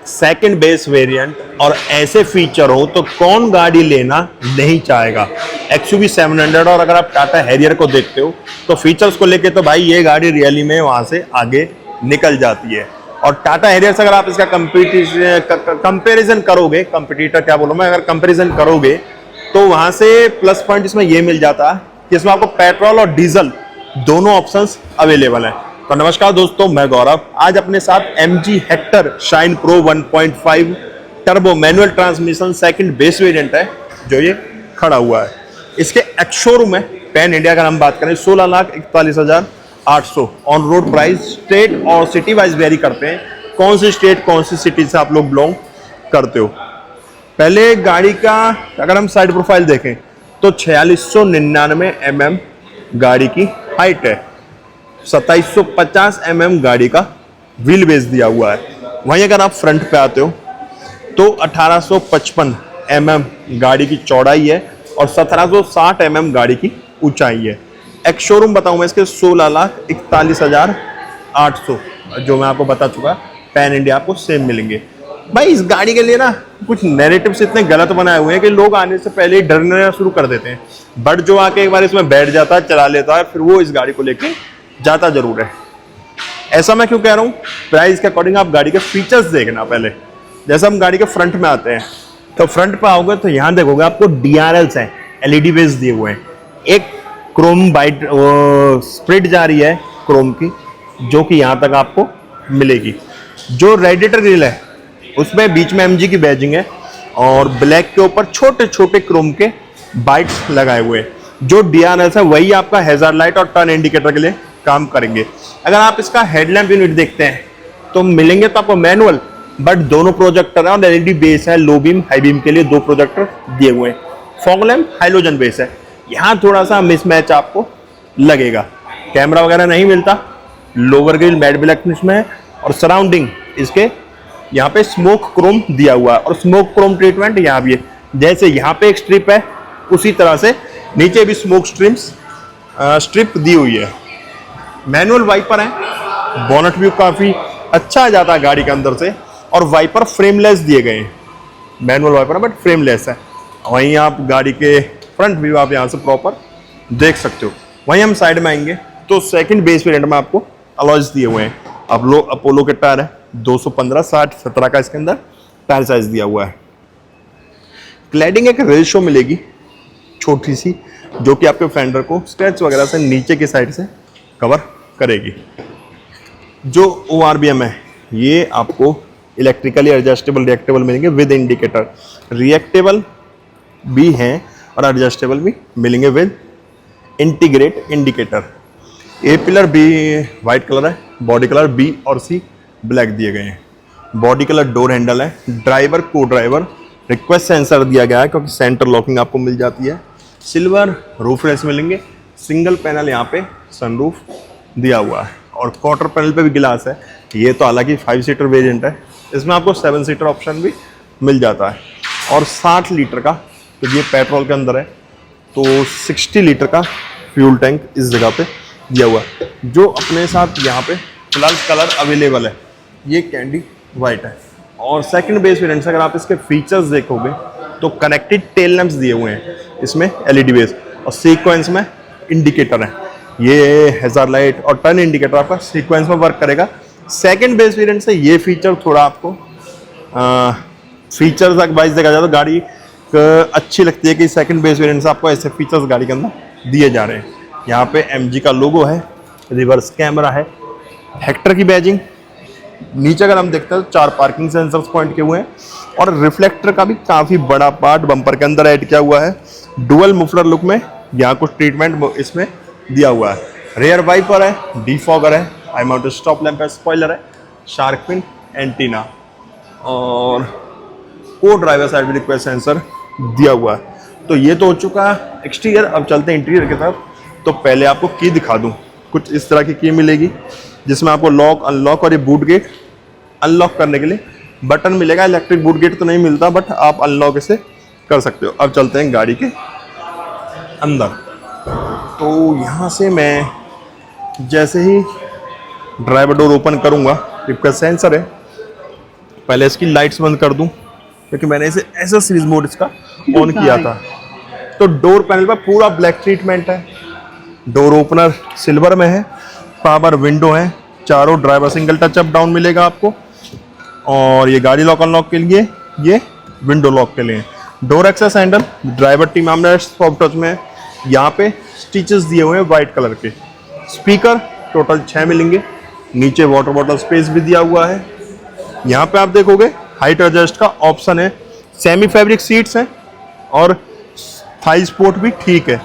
Second base variant और ऐसे feature हो तो कौन गाड़ी लेना नहीं चाहेगा। XUV 700 और अगर आप टाटा हैरियर को देखते हो तो फीचर्स को लेके तो भाई ये गाड़ी रियली में वहां से आगे निकल जाती है। और टाटा हैरियर से अगर आप इसका कंपेरिजन करोगे, कंपटीटर क्या बोलूं मैं, अगर कंपेरिजन करोगे तो वहां से प्लस पॉइंट इसमें ये मिल जाता है कि इसमें आपको पेट्रोल और डीजल दोनों ऑप्शंस अवेलेबल हैं। तो नमस्कार दोस्तों, मैं गौरव। आज अपने साथ MG Hector shine pro 1.5 turbo manual transmission second base variant है जो ये खड़ा हुआ है। इसके एक्स शोरूम है पैन इंडिया का हम बात करें 16,41,800 ऑन रोड प्राइस। स्टेट और सिटी वाइज वेरी करते हैं, कौन सी स्टेट कौन सी सिटी से आप लोग बिलोंग करते हो। पहले गाड़ी का अगर हम साइड प्रोफाइल देखें तो 4699 mm गाड़ी की हाइट है, 2750 mm गाड़ी का व्हील बेस दिया हुआ है। वहीं अगर आप फ्रंट पे आते हो तो 1855 mm गाड़ी की चौड़ाई है और 1760 mm गाड़ी की ऊंचाई है। एक्स शोरूम बताऊं मैं इसके 16,41,800 जो मैं आपको बता चुका, पैन इंडिया आपको सेम मिलेंगे। भाई इस गाड़ी के लिए ना कुछ नैरेटिव्स इतने गलत बनाए हुए हैं कि लोग आने से पहले ही डरना शुरू कर देते हैं, बट जो आके एक बार इसमें बैठ जाता है, चला लेता है, फिर वो इस गाड़ी को लेके जाता जरूर है। ऐसा मैं क्यों कह रहा हूँ, प्राइस के अकॉर्डिंग आप गाड़ी के फीचर्स देखना। पहले जैसे हम गाड़ी के फ्रंट में आते हैं तो फ्रंट पे आओगे तो यहाँ देखोगे आपको DRLs हैं, LED बेस दिए हुए हैं। एक क्रोम बाइट स्प्रिट जा रही है क्रोम की जो कि यहाँ तक आपको मिलेगी। जो रेडिएटर ग्रिल है उसमें बीच में MG की बैजिंग है और ब्लैक के ऊपर छोटे छोटे क्रोम के बाइट्स लगाए हुए हैं। जो DRLs है वही आपका हैजार्ड लाइट और टर्न इंडिकेटर के लिए काम करेंगे। अगर आप इसका हेडलैम्प यूनिट देखते हैं तो मिलेंगे तो आपको मैनुअल, बट दोनों प्रोजेक्टर है और LED बेस है। लो बीम हाई बीम के लिए दो प्रोजेक्टर दिए हुए हैं। फॉग लैम्प हाइलोजन बेस है, यहाँ थोड़ा सा मिसमैच आपको लगेगा। कैमरा वगैरह नहीं मिलता, lower grill matte black finish में है और सराउंडिंग इसके यहाँ पे स्मोक क्रोम दिया हुआ है और स्मोक क्रोम ट्रीटमेंट यहाँ भी है। जैसे यहाँ पे एक स्ट्रिप है उसी तरह से नीचे भी स्मोक स्ट्रिप दी हुई है। मैनुअल वाइपर है, बोनट व्यू काफी अच्छा आ जाता है गाड़ी के अंदर से और वाइपर फ्रेमलेस दिए गए हैं। मैनुअल वाइपर है बट फ्रेमलेस है। वहीं आप गाड़ी के फ्रंट व्यू आप यहाँ से प्रॉपर देख सकते हो। वहीं हम साइड में आएंगे तो सेकंड बेस वेरिएंट में आपको अलॉयज दिए हुए हैं। अपोलो के टायर है 215 60 17 का इसके अंदर टायर साइज दिया हुआ है। क्लैडिंग एक रेशो मिलेगी छोटी सी जो कि आपके फेंडर को स्क्रैच वगैरह से नीचे की साइड से कवर करेगी। जो ORBM है ये आपको इलेक्ट्रिकली एडजस्टेबल रिएक्टेबल मिलेंगे विद इंडिकेटर। रिएक्टेबल भी हैं और एडजस्टेबल भी मिलेंगे with integrate indicator. A pillar B white colour है, बॉडी कलर B और C ब्लैक दिए गए हैं। बॉडी कलर डोर हैंडल है। ड्राइवर को ड्राइवर रिक्वेस्ट सेंसर दिया गया है क्योंकि सेंटर लॉकिंग आपको मिल जाती है। सिल्वर रूफ रेस मिलेंगे। सिंगल पैनल यहाँ पे सनरूफ दिया हुआ है और क्वार्टर पैनल पे भी गिलास है। ये तो हालांकि 5 सीटर वेरिएंट है, इसमें आपको 7 सीटर ऑप्शन भी मिल जाता है। और 60 लीटर का तो ये पेट्रोल के अंदर है तो 60 लीटर का फ्यूल टैंक इस जगह पे दिया हुआ है। जो अपने साथ यहाँ पे फिलहाल कलर अवेलेबल है ये कैंडी वाइट है। और सेकंड बेस वेरिएंट से अगर आप इसके फीचर्स देखोगे तो कनेक्टेड टेल लैंप्स दिए हुए हैं इसमें LED बेस और सीक्वेंस में इंडिकेटर है। ये हैजार्ड लाइट और टर्न इंडिकेटर आपका सीक्वेंस में वर्क करेगा। सेकंड बेस वेरिएंट से ये फीचर थोड़ा आपको फीचर्स वाइज देखा जाए तो गाड़ी अच्छी लगती है कि सेकंड बेस वेरिएंट से आपको ऐसे फीचर्स गाड़ी के अंदर दिए जा रहे हैं। यहाँ पे MG का लोगो है, रिवर्स कैमरा है, हेक्टर की बैजिंग। नीचे अगर हम देखते हैं तो 4 पार्किंग सेंसर्स पॉइंट किए हुए हैं और रिफ्लेक्टर का भी काफी बड़ा पार्ट बम्पर के अंदर ऐड किया हुआ है। डुअल मुफलर लुक में यहाँ कुछ ट्रीटमेंट इसमें दिया हुआ है। रेयर वाइपर है, डिफॉगर है, आई माउंटेड स्टॉप लैंप है, स्पॉइलर है, शार्क फिन एंटीना और को ड्राइवर साइड रिक्वेस्ट सेंसर दिया हुआ है। तो ये तो हो चुका एक्सटीरियर। अब चलते हैं इंटीरियर की तरफ। तो पहले आपको की दिखा दूं। कुछ इस तरह की मिलेगी जिसमें आपको लॉक अनलॉक और ये बूट गेट अनलॉक करने के लिए बटन मिलेगा। इलेक्ट्रिक बूट गेट तो नहीं मिलता बट आप अनलॉक इसे कर सकते हो। अब चलते हैं गाड़ी के अंदर। तो यहाँ से मैं जैसे ही ड्राइवर डोर ओपन करूँगा, रिक्वेस्ट सेंसर है, पहले इसकी लाइट्स बंद कर दूं क्योंकि मैंने इसे ऐसा सीरीज मोड इसका ऑन किया था। तो डोर पैनल पर पूरा ब्लैक ट्रीटमेंट है, डोर ओपनर सिल्वर में है, पावर विंडो है, चारों driver single touch up down मिलेगा आपको, और ये गाड़ी लॉक अनलॉक के लिए, ये विंडो लॉक के लिए। Door access handle driver team soft touch में है, यहाँ पे स्टिचेस दिए हुए हैं वाइट कलर के। स्पीकर टोटल 6 मिलेंगे, नीचे वाटर बॉटल स्पेस भी दिया हुआ है। यहाँ पे आप देखोगे हाइट एडजस्ट का ऑप्शन है, सेमी फैब्रिक सीट्स हैं और थाई सपोर्ट भी ठीक है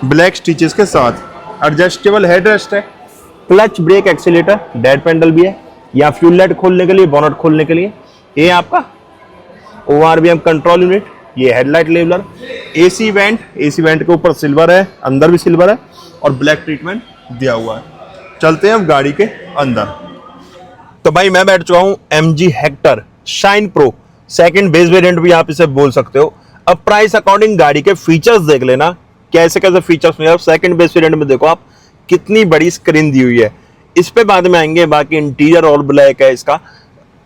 ब्लैक स्टिचेस के साथ। एडजस्टेबल हेडरेस्ट है, clutch brake accelerator dead pedal भी है, या फ्यूल लाइट खोलने के लिए, बोनट खोलने के लिए। ये आपका ORVM कंट्रोल यूनिट, ये हेडलाइट लेवलर, एसी वेंट के ऊपर सिल्वर है, अंदर भी सिल्वर है और ब्लैक ट्रीटमेंट दिया हुआ है। चलते हैं अब गाड़ी के अंदर। तो भाई मैं बैठ चुका हूँ MG Hector shine pro, second base variant भी आप इसे बोल सकते हो। अब प्राइस अकॉर्डिंग गाड़ी के फीचर्स देख लेना, कैसे कैसे फीचर्स मिले। सेकंड बेस वेरिएंट में देखो आप कितनी बड़ी स्क्रीन दी हुई है, इस पे बाद में आएंगे। बाकी इंटीरियर और ब्लैक है इसका,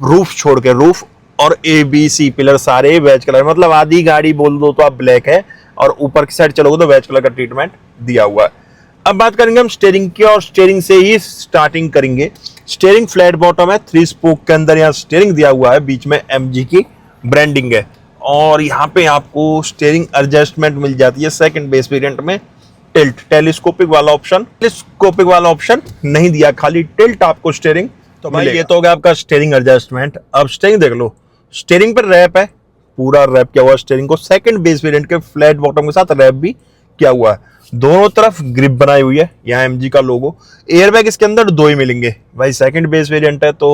रूफ छोड़ के, रूफ और ABC पिलर सारे वेज कलर, मतलब आधी गाड़ी बोल दो तो आप ब्लैक है, और ऊपर की साइड चलोगे तो वेज कलर का ट्रीटमेंट दिया हुआ है। अब बात करेंगे हम स्टीयरिंग की, और स्टीयरिंग से ही स्टार्टिंग करेंगे। स्टीयरिंग फ्लैट बॉटम है, 3 स्पोक के अंदर यहाँ स्टीयरिंग दिया हुआ है, बीच में MG की ब्रांडिंग है, और यहाँ पे आपको स्टीयरिंग एडजस्टमेंट मिल जाती है सेकंड बेस वेरिएंट में। टिल्ट टेलीस्कोपिक वाला ऑप्शन नहीं दिया, खाली टिल्ट आपको स्टीयरिंग। तो भाई ये तो हो गया आपका स्टीयरिंग एडजस्टमेंट। अब स्टीयरिंग देख लो, स्टीयरिंग पर रैप है, पूरा रैप किया हुआ स्टीयरिंग को, सेकंड बेस वेरिएंट के फ्लैट बॉटम के साथ रैप भी किया हुआ है। दोनों तरफ ग्रिप बनाई हुई है, यहाँ MG का लोगो। एयरबैग इसके अंदर 2 ही मिलेंगे भाई, सेकंड बेस वेरिएंट है तो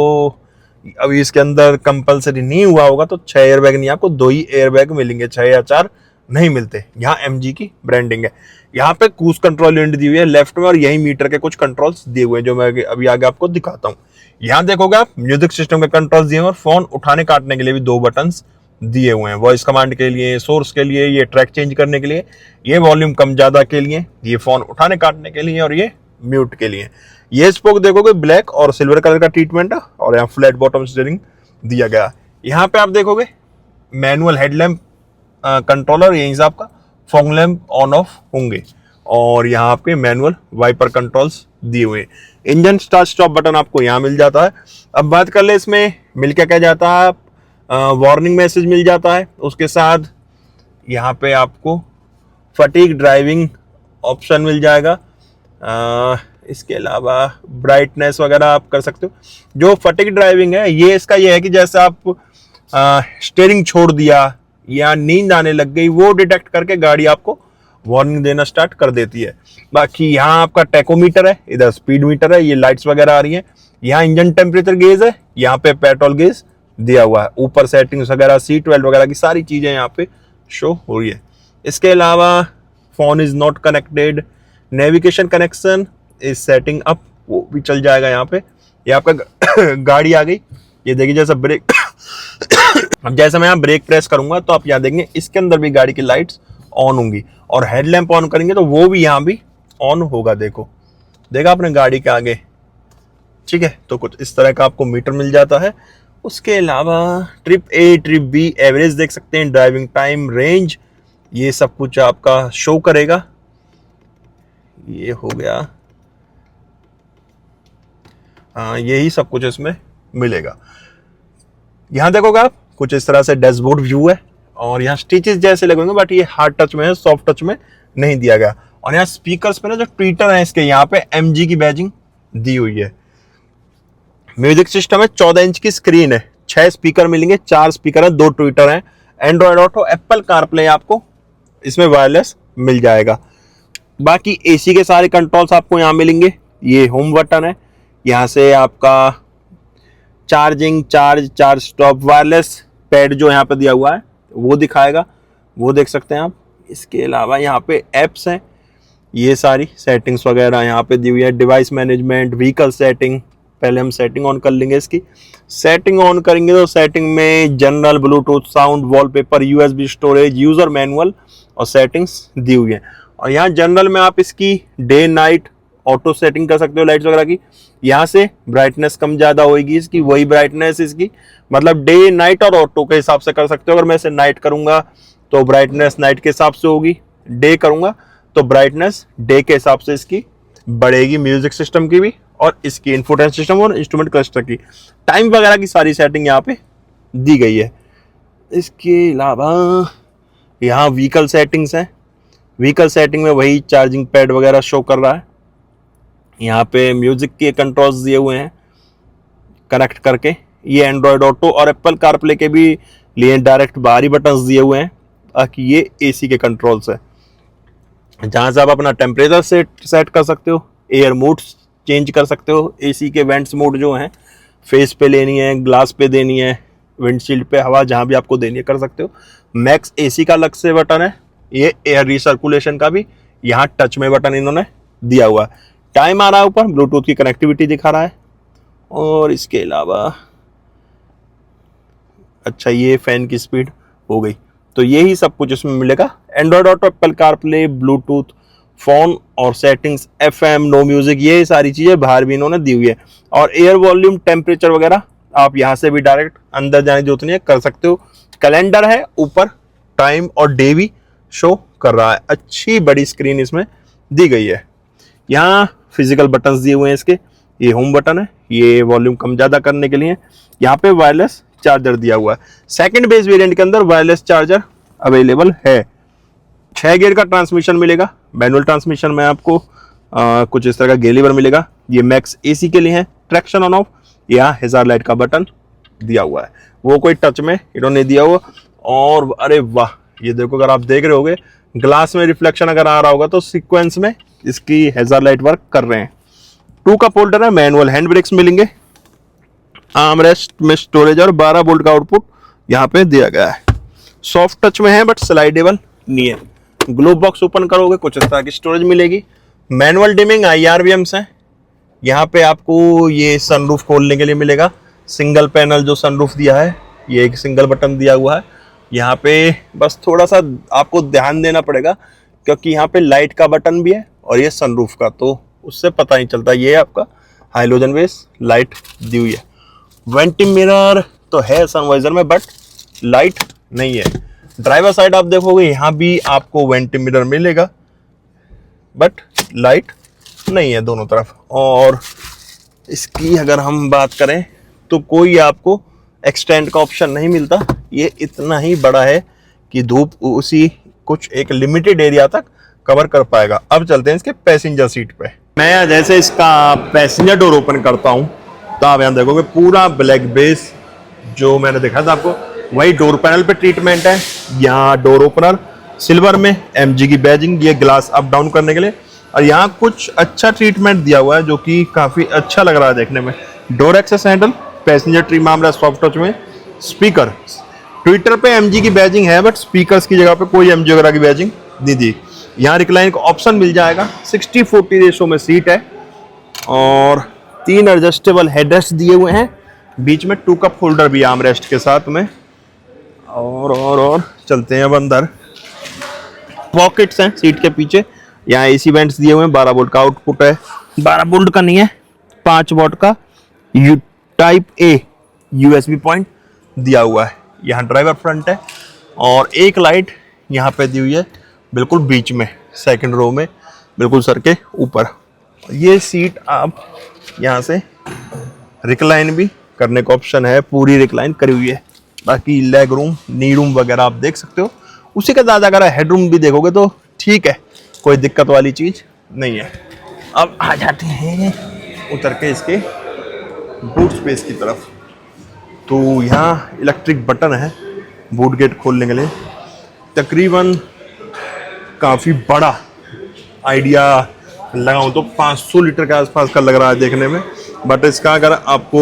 अभी इसके अंदर कंपलसरी नहीं हुआ होगा, तो 6 एयरबैग नहीं, आपको 2 ही एयरबैग मिलेंगे, 6 या 4 नहीं मिलते। यहाँ MG की ब्रांडिंग है। यहाँ पे क्रूज कंट्रोल यूनिट दी हुई है लेफ्ट में, और यही मीटर के कुछ कंट्रोल्स दिए हुए हैं जो मैं अभी आगे आपको दिखाता हूँ। यहाँ देखोगे आप म्यूजिक सिस्टम के कंट्रोल्स दिए हुए, और फोन उठाने काटने के लिए भी 2 बटन्स दिए हुए हैं, वॉइस कमांड के लिए, सोर्स के लिए, ये ट्रैक चेंज करने के लिए, ये वॉल्यूम कम ज्यादा के लिए, ये फोन उठाने काटने के लिए, और ये म्यूट के लिए। ये स्पोक देखोगे ब्लैक और सिल्वर कलर का ट्रीटमेंट है, और यहाँ फ्लैट बॉटम स्टीयरिंग दिया गया। यहाँ पे आप देखोगे मैनुअल हेडलैम्प कंट्रोलर, यहीं से आपका फॉग लैम्प ऑन ऑफ होंगे, और यहाँ आपके मैनुअल वाइपर कंट्रोल्स दिए हुए। इंजन स्टार्ट स्टॉप बटन आपको यहाँ मिल जाता है। अब बात कर ले इसमें मिल क्या जाता है, वार्निंग मैसेज मिल जाता है, उसके साथ यहाँ पे आपको फटीग ड्राइविंग ऑप्शन मिल जाएगा। इसके अलावा ब्राइटनेस वगैरह आप कर सकते हो। जो फटीग ड्राइविंग है ये इसका ये है कि जैसे आप स्टीयरिंग छोड़ दिया या नींद आने लग गई, वो डिटेक्ट करके गाड़ी आपको वार्निंग देना स्टार्ट कर देती है। बाकी यहाँ आपका टैकोमीटर है, इधर स्पीड मीटर है, ये लाइट्स वगैरह आ रही हैं। यहाँ इंजन टेम्परेचर गेज है, यहाँ पे पेट्रोल गेज दिया हुआ है, ऊपर सेटिंग्स वगैरह, सीट बेल्ट वगैरह की सारी चीजें यहाँ पे शो हो रही है। इसके अलावा phone is not connected, navigation connection is setting up, वो भी चल जाएगा यहाँ पे। ये आपका गाड़ी आ गई, ये देखिए जैसा ब्रेक अब जैसे मैं यहाँ ब्रेक प्रेस करूंगा तो आप यहाँ देखेंगे इसके अंदर भी गाड़ी की लाइट्स ऑन होंगी, और हेडलैम्प ऑन करेंगे तो वो भी यहाँ भी ऑन होगा। देखा आपने गाड़ी के आगे, ठीक है। तो कुछ इस तरह का आपको मीटर मिल जाता है। उसके अलावा trip A, trip B, average देख सकते हैं, ड्राइविंग टाइम, रेंज, ये सब कुछ आपका शो करेगा। ये हो गया, हाँ यही सब कुछ इसमें मिलेगा। यहाँ देखोगे आप कुछ इस तरह से डैशबोर्ड व्यू है, और यहाँ स्टिचेस जैसे लगेंगे, बट ये हार्ड टच में है, सॉफ्ट टच में नहीं दिया गया। और यहाँ स्पीकर्स पे ना जो ट्विटर है इसके, यहाँ पे MG की बैजिंग दी हुई है। म्यूजिक सिस्टम है, 14 इंच की स्क्रीन है, 6 स्पीकर मिलेंगे, 4 स्पीकर है, 2 ट्विटर है, एंड्रॉयड ऑटो, एप्पल कारप्ले आपको इसमें वायरलेस मिल जाएगा। बाकी AC के सारे कंट्रोल्स आपको यहाँ मिलेंगे। ये होम बटन है, यहाँ से आपका charging, charge stop, wireless pad जो यहाँ पे दिया हुआ है वो दिखाएगा, वो देख सकते हैं आप। इसके अलावा यहाँ पे एप्स हैं, ये सारी सेटिंग्स वगैरह यहाँ पे दी हुई है। डिवाइस मैनेजमेंट, व्हीकल सेटिंग, पहले हम सेटिंग ऑन कर लेंगे। इसकी सेटिंग ऑन करेंगे तो सेटिंग में general, Bluetooth, sound, wallpaper, USB storage, user manual और सेटिंग्स दी हुई है। और यहाँ जनरल में आप इसकी डे नाइट ऑटो सेटिंग कर सकते हो लाइट्स वगैरह की। यहाँ से ब्राइटनेस कम ज़्यादा होगी इसकी, वही ब्राइटनेस इसकी, मतलब डे नाइट और ऑटो के हिसाब से कर सकते हो। अगर मैं इसे नाइट करूँगा तो ब्राइटनेस नाइट के हिसाब से होगी, डे करूँगा तो ब्राइटनेस डे के हिसाब से इसकी बढ़ेगी। म्यूजिक सिस्टम की भी और इसकी इन्फोटेनमेंट सिस्टम और इंस्ट्रूमेंट क्लस्टर की, टाइम वगैरह की सारी सेटिंग यहाँ पे दी गई है। इसके अलावा यहाँ व्हीकल सेटिंग्स हैं। व्हीकल सेटिंग में वही चार्जिंग पैड वगैरह शो कर रहा है। यहाँ पे म्यूजिक के कंट्रोल्स दिए हुए हैं कनेक्ट करके। ये एंड्रॉयड ऑटो और एप्पल कारप्ले के भी लिए डायरेक्ट बाहरी बटन्स दिए हुए हैं, ताकि ये एसी के कंट्रोल्स है, जहाँ से आप अपना टेम्परेचर सेट कर सकते हो, एयर मोड चेंज कर सकते हो, एसी के वेंट्स मोड जो हैं फेस पे लेनी है, ग्लास पे देनी है, विंडशील्ड पे हवा जहाँ भी आपको देनी है कर सकते हो। मैक्स एसी का अलग से बटन है, ये एयर रिसर्कुलेशन का भी यहाँ टच में बटन इन्होंने दिया हुआ है। टाइम आ रहा है ऊपर, ब्लूटूथ की कनेक्टिविटी दिखा रहा है। और इसके अलावा अच्छा ये फैन की स्पीड हो गई, तो यही सब कुछ इसमें मिलेगा। Android auto, Apple CarPlay, Bluetooth, phone और सेटिंग्स, एफएम, नो म्यूजिक, ये सारी चीज़ें बाहर भी इन्होंने दी हुई है। और एयर वॉल्यूम, टेम्परेचर वगैरह आप यहाँ से भी डायरेक्ट अंदर जाने की जरूरत नहीं है, कर सकते हो। कैलेंडर है ऊपर, टाइम और डे भी शो कर रहा है। अच्छी बड़ी स्क्रीन इसमें दी गई है। यहाँ फिजिकल बटन्स दिए हुए हैं इसके, ये होम बटन है, ये वॉल्यूम कम ज़्यादा करने के लिए। यहाँ पे वायरलेस चार्जर दिया हुआ है। सेकंड बेस वेरिएंट के अंदर वायरलेस चार्जर अवेलेबल है। 6 गियर का ट्रांसमिशन मिलेगा, मैनुअल ट्रांसमिशन में आपको कुछ इस तरह का गेयर लीवर मिलेगा। ये मैक्स एसी के लिए है। ट्रैक्शन ऑन ऑफ, यहाँ हेजार्ड लाइट का बटन दिया हुआ है, वो कोई टच में इन्होंने दिया हुआ। और अरे वाह, ये देखो, अगर आप देख रहे होगे ग्लास में रिफ्लेक्शन अगर आ रहा होगा तो सीक्वेंस में इसकी हेजार्ड लाइट वर्क कर रहे हैं। 2 कप होल्डर है, मैनुअल हैंड ब्रेक्स मिलेंगे, आर्मरेस्ट में स्टोरेज और 12 वोल्ट का आउटपुट यहाँ पे दिया गया है। सॉफ्ट टच में है बट स्लाइडेबल नहीं है। ग्लो बॉक्स ओपन करोगे कुछ इस तरह की स्टोरेज मिलेगी। मैनुअल डिमिंग IRVMs हैं। यहाँ पे आपको ये सनरूफ खोलने के लिए मिलेगा, सिंगल पैनल जो सनरूफ दिया है, ये एक सिंगल बटन दिया हुआ है। यहाँ पे बस थोड़ा सा आपको ध्यान देना पड़ेगा, क्योंकि यहाँ पे लाइट का बटन भी है और ये सनरूफ का, तो उससे पता नहीं चलता। ये आपका हाइलोजन बेस लाइट दी हुई है। वेंटी मिरर तो है सनवाइजर में बट लाइट नहीं है। ड्राइवर साइड आप देखोगे यहाँ भी आपको वेंटी मिरर मिलेगा बट लाइट नहीं है दोनों तरफ। और इसकी अगर हम बात करें तो कोई आपको एक्सटेंड का ऑप्शन नहीं मिलता। ये इतना ही बड़ा है कि धूप उसी कुछ एक लिमिटेड एरिया तक कवर कर पाएगा। अब चलते हैं इसके पैसेंजर सीट पे। मैं जैसे इसका पैसेंजर डोर ओपन करता हूँ तो आप यहाँ देखोगे पूरा ब्लैक बेस जो मैंने देखा था आपको, वही डोर पैनल पे ट्रीटमेंट है। यहाँ डोर ओपनर सिल्वर में MG की बैजिंग, ये ग्लास अप डाउन करने के लिए। और यहाँ कुछ अच्छा ट्रीटमेंट दिया हुआ है जो कि काफ़ी अच्छा लग रहा है देखने में। डोर एक्सेस हैंडल, पैसेंजर ट्री मामला सॉफ्ट टच में। स्पीकर, ट्विटर पे MG की बैजिंग है बट स्पीकर्स की जगह पे कोई MG वगैरह की बैजिंग नहीं दी। यहाँ रिक्लाइन का ऑप्शन मिल जाएगा। 60-40 रेशो में सीट है और 3 एडजस्टेबल हेडरेस्ट दिए हुए हैं। बीच में 2 कप होल्डर भी आर्म रेस्ट के साथ में। और चलते हैं अब अंदर। पॉकेट्स हैं सीट के पीछे। यहाँ AC वेंट्स दिए हुए हैं। 12 वोल्ट का आउटपुट है, 12 वोल्ट का नहीं है, 5 वोल्ट का टाइप A USB पॉइंट दिया हुआ है। यहाँ ड्राइवर फ्रंट है और एक लाइट यहाँ पे दी हुई है बिल्कुल बीच में, सेकंड रो में, बिल्कुल सर के ऊपर। ये सीट आप यहाँ से रिक्लाइन भी करने का ऑप्शन है, पूरी रिक्लाइन करी हुई है। बाकी लेग रूम, नी रूम वगैरह आप देख सकते हो। उसी के साथ अगर हेड रूम भी देखोगे तो ठीक है, कोई दिक्कत वाली चीज़ नहीं है। अब आ जाते हैं उतर के इसके बूट स्पेस की तरफ। तो यहाँ इलेक्ट्रिक बटन है बूट गेट खोलने के लिए। तकरीबन काफ़ी बड़ा आइडिया लगाऊं तो 500 लीटर के आसपास का लग रहा है देखने में। बट इसका अगर आपको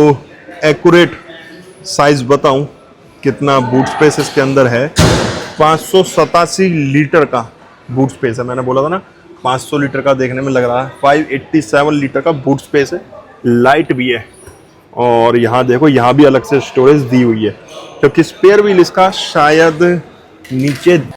एक्यूरेट साइज बताऊं कितना बूट स्पेस इसके अंदर है, 587 लीटर का बूट स्पेस है। मैंने बोला था ना 500 लीटर का देखने में लग रहा है। 587 लीटर का बूट स्पेस है, लाइट भी है। और यहाँ देखो, यहाँ भी अलग से स्टोरेज दी हुई है, क्योंकि स्पेयर व्हील इसका शायद नीचे